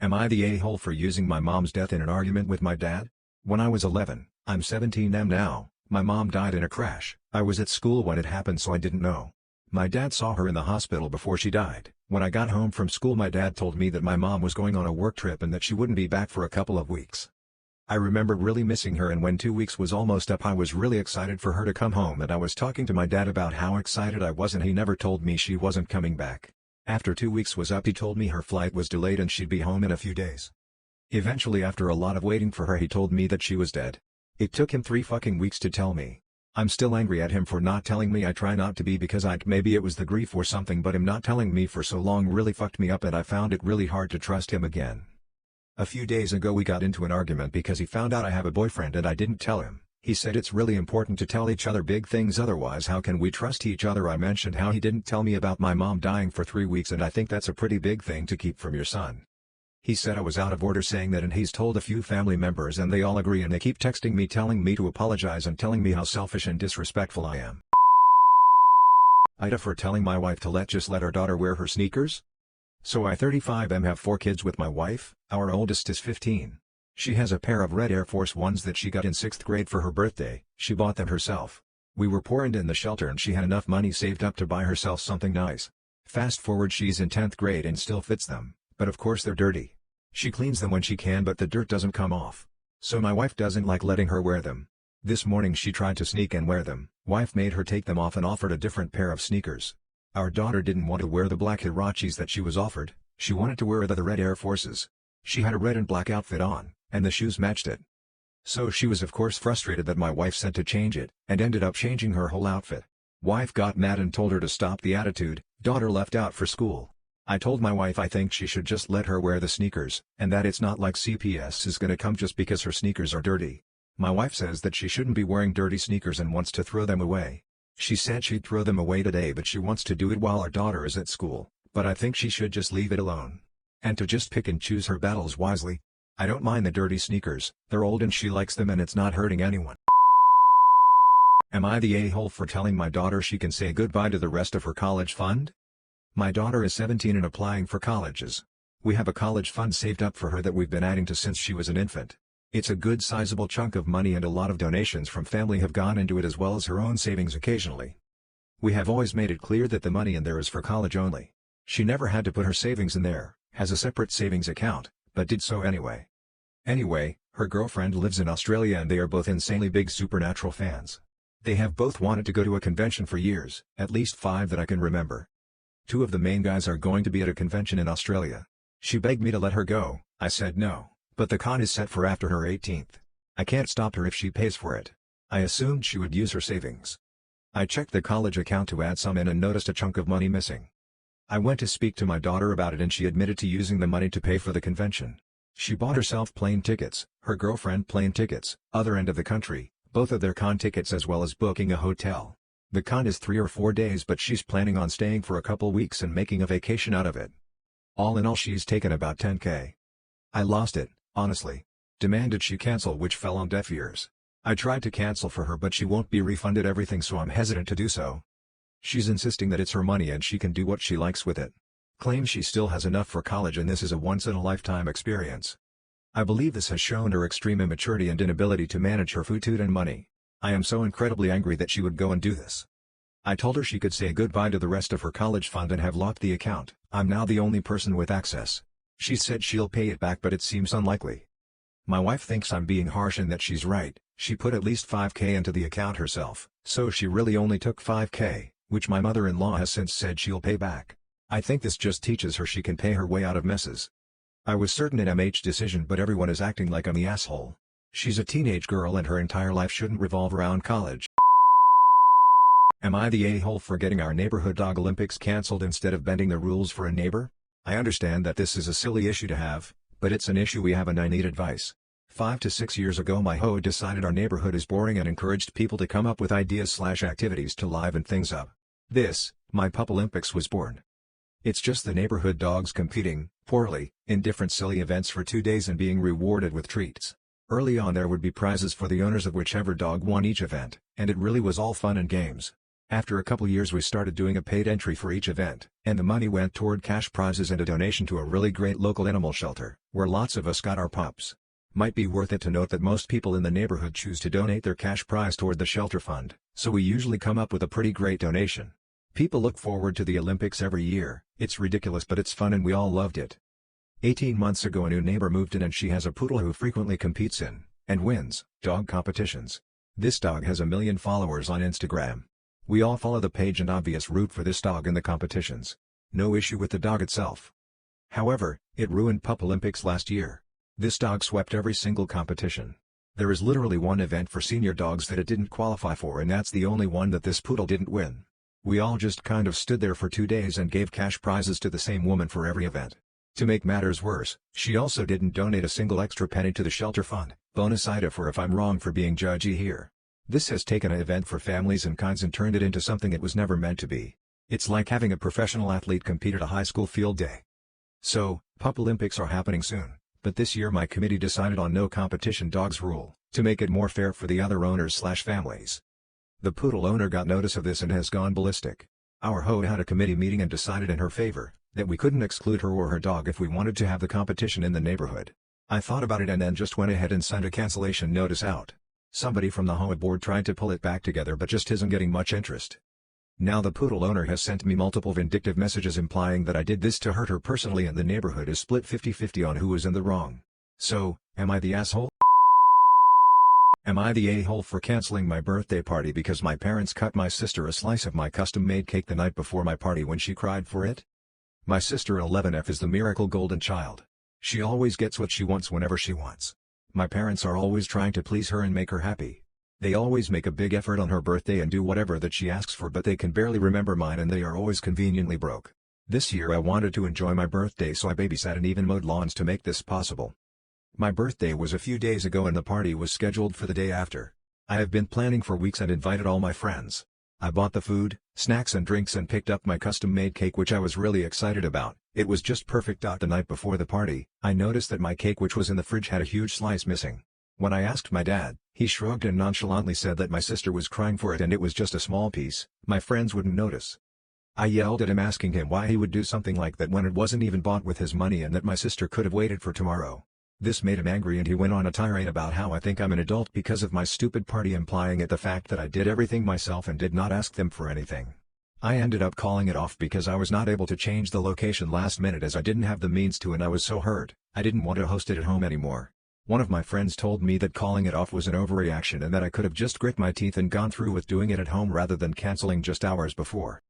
Am I the a-hole for using my mom's death in an argument with my dad? When I was 11, I'm 17 now, my mom died in a crash. I was at school when it happened so I didn't know. My dad saw her in the hospital before she died. When I got home from school my dad told me that my mom was going on a work trip and that she wouldn't be back for a couple of weeks. I remember really missing her, and when 2 weeks was almost up I was really excited for her to come home, and I was talking to my dad about how excited I was, and he never told me she wasn't coming back. After 2 weeks was up he told me her flight was delayed and she'd be home in a few days. Eventually, after a lot of waiting for her, he told me that she was dead. It took him 3 fucking weeks to tell me. I'm still angry at him for not telling me. I try not to be because maybe it was the grief or something, but him not telling me for so long really fucked me up and I found it really hard to trust him again. A few days ago we got into an argument because he found out I have a boyfriend and I didn't tell him. He said it's really important to tell each other big things, otherwise how can we trust each other? I mentioned how he didn't tell me about my mom dying for 3 weeks and I think that's a pretty big thing to keep from your son. He said I was out of order saying that, and he's told a few family members and they all agree, and they keep texting me telling me to apologize and telling me how selfish and disrespectful I am. AITA for telling my wife to just let our daughter wear her sneakers? So I 35 have 4 kids with my wife. Our oldest is 15. She has a pair of red Air Force Ones that she got in 6th grade for her birthday. She bought them herself. We were poor and in the shelter and she had enough money saved up to buy herself something nice. Fast forward, she's in 10th grade and still fits them, but of course they're dirty. She cleans them when she can but the dirt doesn't come off. So my wife doesn't like letting her wear them. This morning she tried to sneak and wear them. Wife made her take them off and offered a different pair of sneakers. Our daughter didn't want to wear the black Hirachis that she was offered. She wanted to wear the red Air Forces. She had a red and black outfit on, and the shoes matched it. So she was of course frustrated that my wife said to change it, and ended up changing her whole outfit. Wife got mad and told her to stop the attitude. Daughter left out for school. I told my wife I think she should just let her wear the sneakers, and that it's not like CPS is gonna come just because her sneakers are dirty. My wife says that she shouldn't be wearing dirty sneakers and wants to throw them away. She said she'd throw them away today, but she wants to do it while our daughter is at school, but I think she should just leave it alone. And to just pick and choose her battles wisely. I don't mind the dirty sneakers, they're old and she likes them and it's not hurting anyone. Am I the a-hole for telling my daughter she can say goodbye to the rest of her college fund? My daughter is 17 and applying for colleges. We have a college fund saved up for her that we've been adding to since she was an infant. It's a good sizable chunk of money and a lot of donations from family have gone into it as well as her own savings occasionally. We have always made it clear that the money in there is for college only. She never had to put her savings in there, has a separate savings account, but did so anyway. Anyway, her girlfriend lives in Australia and they are both insanely big Supernatural fans. They have both wanted to go to a convention for years, at least 5 that I can remember. 2 of the main guys are going to be at a convention in Australia. She begged me to let her go. I said no, but the con is set for after her 18th. I can't stop her if she pays for it. I assumed she would use her savings. I checked the college account to add some in and noticed a chunk of money missing. I went to speak to my daughter about it and she admitted to using the money to pay for the convention. She bought herself plane tickets, her girlfriend plane tickets, other end of the country, both of their con tickets, as well as booking a hotel. The con is 3 or 4 days, but she's planning on staying for a couple weeks and making a vacation out of it. All in all she's taken about 10K. I lost it, honestly. Demanded she cancel, which fell on deaf ears. I tried to cancel for her but she won't be refunded everything, so I'm hesitant to do so. She's insisting that it's her money and she can do what she likes with it. Claims she still has enough for college and this is a once-in-a-lifetime experience. I believe this has shown her extreme immaturity and inability to manage her food and money. I am so incredibly angry that she would go and do this. I told her she could say goodbye to the rest of her college fund and have locked the account. I'm now the only person with access. She said she'll pay it back but it seems unlikely. My wife thinks I'm being harsh and that she's right. She put at least 5K into the account herself, so she really only took 5K, which my mother-in-law has since said she'll pay back. I think this just teaches her she can pay her way out of messes. I was certain in MH's decision but everyone is acting like I'm the asshole. She's a teenage girl and her entire life shouldn't revolve around college. Am I the a-hole for getting our neighborhood dog Olympics cancelled instead of bending the rules for a neighbor? I understand that this is a silly issue to have, but it's an issue we have and I need advice. 5 to 6 years ago my hoe decided our neighborhood is boring and encouraged people to come up with ideas/activities to liven things up. This, my pup Olympics, was born. It's just the neighborhood dogs competing, poorly, in different silly events for 2 days and being rewarded with treats. Early on there would be prizes for the owners of whichever dog won each event, and it really was all fun and games. After a couple years we started doing a paid entry for each event, and the money went toward cash prizes and a donation to a really great local animal shelter, where lots of us got our pups. Might be worth it to note that most people in the neighborhood choose to donate their cash prize toward the shelter fund, so we usually come up with a pretty great donation. People look forward to the Olympics every year. It's ridiculous but it's fun and we all loved it. 18 months ago a new neighbor moved in and she has a poodle who frequently competes in, and wins, dog competitions. This dog has 1 million followers on Instagram. We all follow the page and obvious root for this dog in the competitions. No issue with the dog itself. However, it ruined Pup Olympics last year. This dog swept every single competition. There is literally one event for senior dogs that it didn't qualify for and that's the only one that this poodle didn't win. We all just kind of stood there for 2 days and gave cash prizes to the same woman for every event. To make matters worse, she also didn't donate a single extra penny to the shelter fund. Bonus AITA for if I'm wrong for being judgy here. This has taken an event for families and kinds and turned it into something it was never meant to be. It's like having a professional athlete compete at a high school field day. So, Pup Olympics are happening soon, but this year my committee decided on no competition dogs rule, to make it more fair for the other owners/families. The poodle owner got notice of this and has gone ballistic. Our hoe had a committee meeting and decided in her favor, that we couldn't exclude her or her dog if we wanted to have the competition in the neighborhood. I thought about it and then just went ahead and sent a cancellation notice out. Somebody from the HOA board tried to pull it back together but just isn't getting much interest. Now the poodle owner has sent me multiple vindictive messages implying that I did this to hurt her personally and the neighborhood is split 50-50 on who is in the wrong. So, am I the asshole? Am I the a-hole for canceling my birthday party because my parents cut my sister a slice of my custom-made cake the night before my party when she cried for it? My sister 11F is the miracle golden child. She always gets what she wants whenever she wants. My parents are always trying to please her and make her happy. They always make a big effort on her birthday and do whatever that she asks for but they can barely remember mine and they are always conveniently broke. This year I wanted to enjoy my birthday so I babysat and even mowed lawns to make this possible. My birthday was a few days ago and the party was scheduled for the day after. I have been planning for weeks and invited all my friends. I bought the food, snacks and drinks and picked up my custom-made cake which I was really excited about. It was just perfect. The night before the party, I noticed that my cake which was in the fridge had a huge slice missing. When I asked my dad, he shrugged and nonchalantly said that my sister was crying for it and it was just a small piece, my friends wouldn't notice. I yelled at him asking him why he would do something like that when it wasn't even bought with his money and that my sister could have waited for tomorrow. This made him angry and he went on a tirade about how I think I'm an adult because of my stupid party, implying at the fact that I did everything myself and did not ask them for anything. I ended up calling it off because I was not able to change the location last minute as I didn't have the means to and I was so hurt, I didn't want to host it at home anymore. One of my friends told me that calling it off was an overreaction and that I could have just grit my teeth and gone through with doing it at home rather than canceling just hours before.